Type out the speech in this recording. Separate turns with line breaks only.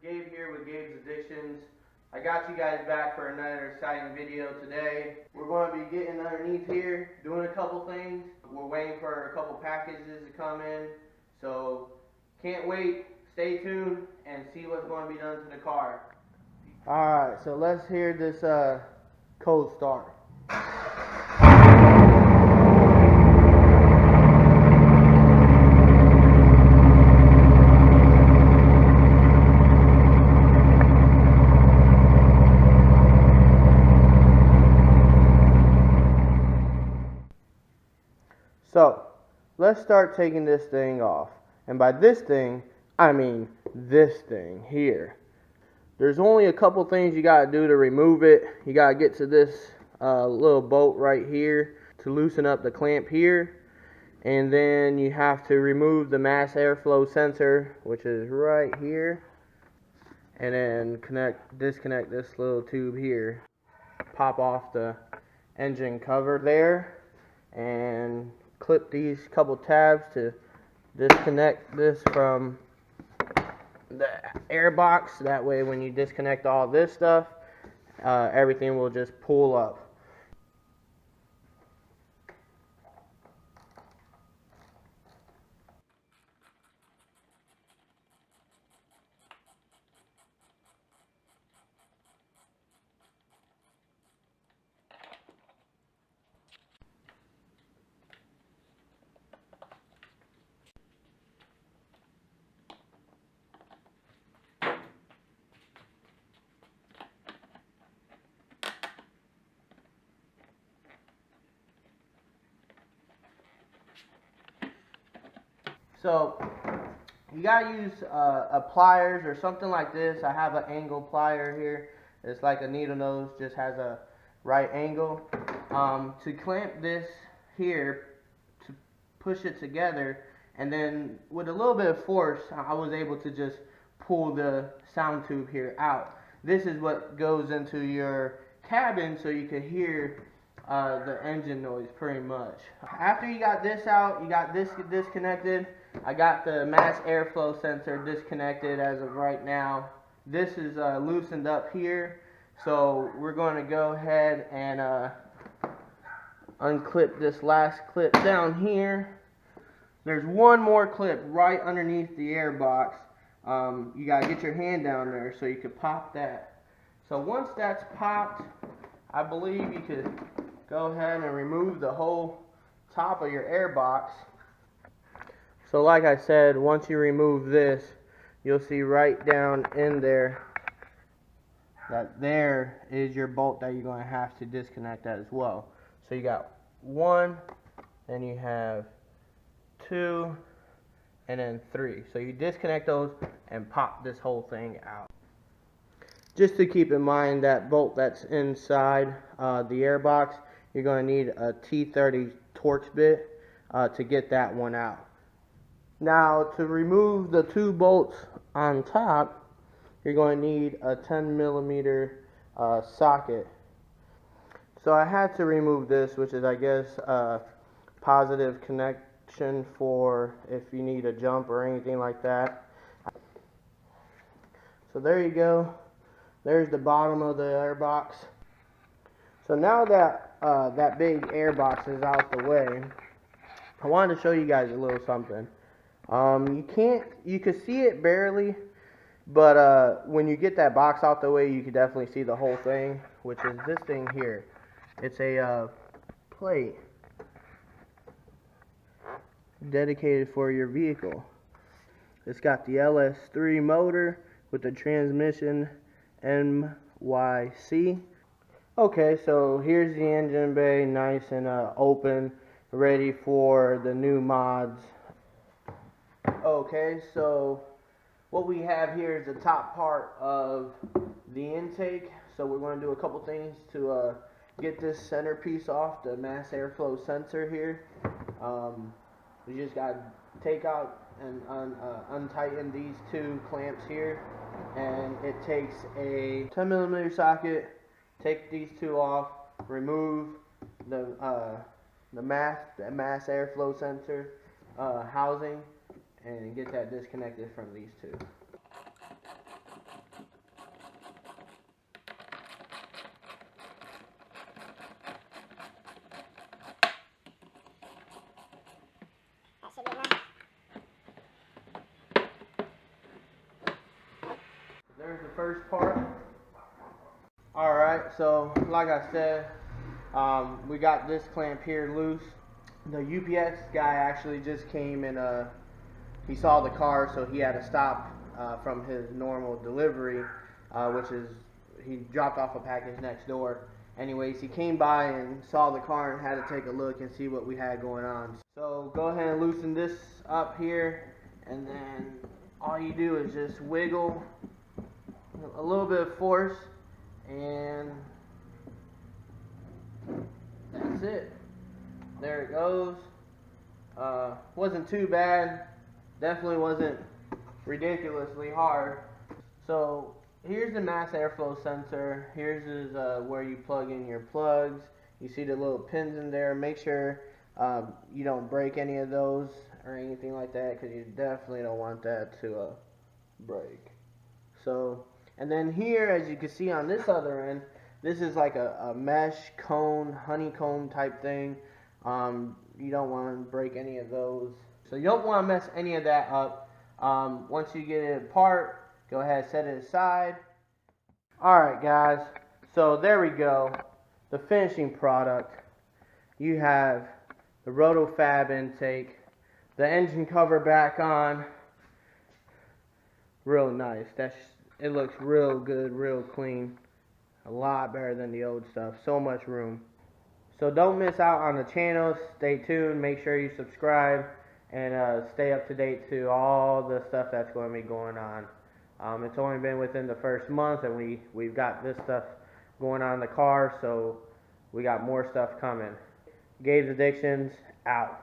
Gabe here with Gabe's Addictions. I got you guys back for another exciting video today. We're going to be getting underneath here, doing a couple things. We're waiting for a couple packages to come in, so can't wait. Stay tuned and see what's going to be done to the car. Alright, so let's hear this cold start. So, let's start taking this thing off. And by this thing, I mean this thing here. There's only a couple things you gotta do to remove it. You gotta get to this little bolt right here to loosen up the clamp here. And then you have to remove the mass airflow sensor, which is right here. And then disconnect this little tube here. Pop off the engine cover there. And clip these couple tabs to disconnect this from the airbox. That way when you disconnect all this stuff, everything will just pull up. So you gotta use pliers or something like this. I have an angle plier here. It's like a needle nose, just has a right angle. To clamp this here, to push it together, and then with a little bit of force, I was able to just pull the sound tube here out. This is what goes into your cabin so you can hear the engine noise pretty much. After you got this out, you got this disconnected. I got the mass airflow sensor disconnected as of right now. This is loosened up here, so we're going to go ahead and unclip this last clip down here. There's one more clip right underneath the airbox. You got to get your hand down there so you can pop that. So once that's popped, I believe you could go ahead and remove the whole top of your airbox. So like I said, once you remove this, you'll see right down in there that there is your bolt that you're going to have to disconnect as well. So you got one, then you have two, and then three. So you disconnect those and pop this whole thing out. Just to keep in mind, that bolt that's inside the airbox, you're going to need a T30 Torx bit to get that one out. Now, to remove the two bolts on top, you're going to need a 10mm socket. So I had to remove this, which is, I guess, a positive connection for if you need a jump or anything like that. So there you go. There's the bottom of the airbox. So now that that big airbox is out the way, I wanted to show you guys a little something. You can see it barely, but when you get that box out the way, you can definitely see the whole thing, which is this thing here. It's a plate dedicated for your vehicle. It's got the LS3 motor with the transmission NYC. Okay, so here's the engine bay, nice and open, ready for the new mods. Okay, so what we have here is the top part of the intake. So we're going to do a couple things to get this centerpiece off, the mass airflow sensor here. We just got to take out and untighten these two clamps here, and it takes a 10mm socket. Take these two off, remove the mass airflow sensor housing, and get that disconnected from these two. first part. Alright, so like I said, we got this clamp here loose. The UPS guy actually just came and he saw the car, so he had to stop from his normal delivery, which is he dropped off a package next door. Anyways, he came by and saw the car and had to take a look and see what we had going on. So go ahead and loosen this up here, and then all you do is just wiggle a little bit of force, and that's it. There it goes. Wasn't too bad. Definitely wasn't ridiculously hard. So here's the mass airflow sensor. Here's where you plug in your plugs. You see the little pins in there. Make sure you don't break any of those or anything like that, because you definitely don't want that to break. So, and then here, as you can see on this other end, this is like a mesh cone, honeycomb type thing. You don't want to break any of those. So you don't want to mess any of that up. Once you get it apart, go ahead and set it aside. Alright guys, so there we go. The finishing product. You have the Roto-Fab intake, the engine cover back on. Real nice. It looks real good, real clean. A lot better than the old stuff. So much room. So don't miss out on the channel. Stay tuned. Make sure you subscribe and stay up to date to all the stuff that's going to be going on. It's only been within the first month, and we've got this stuff going on in the car, so we got more stuff coming. Gabe's Addictions out.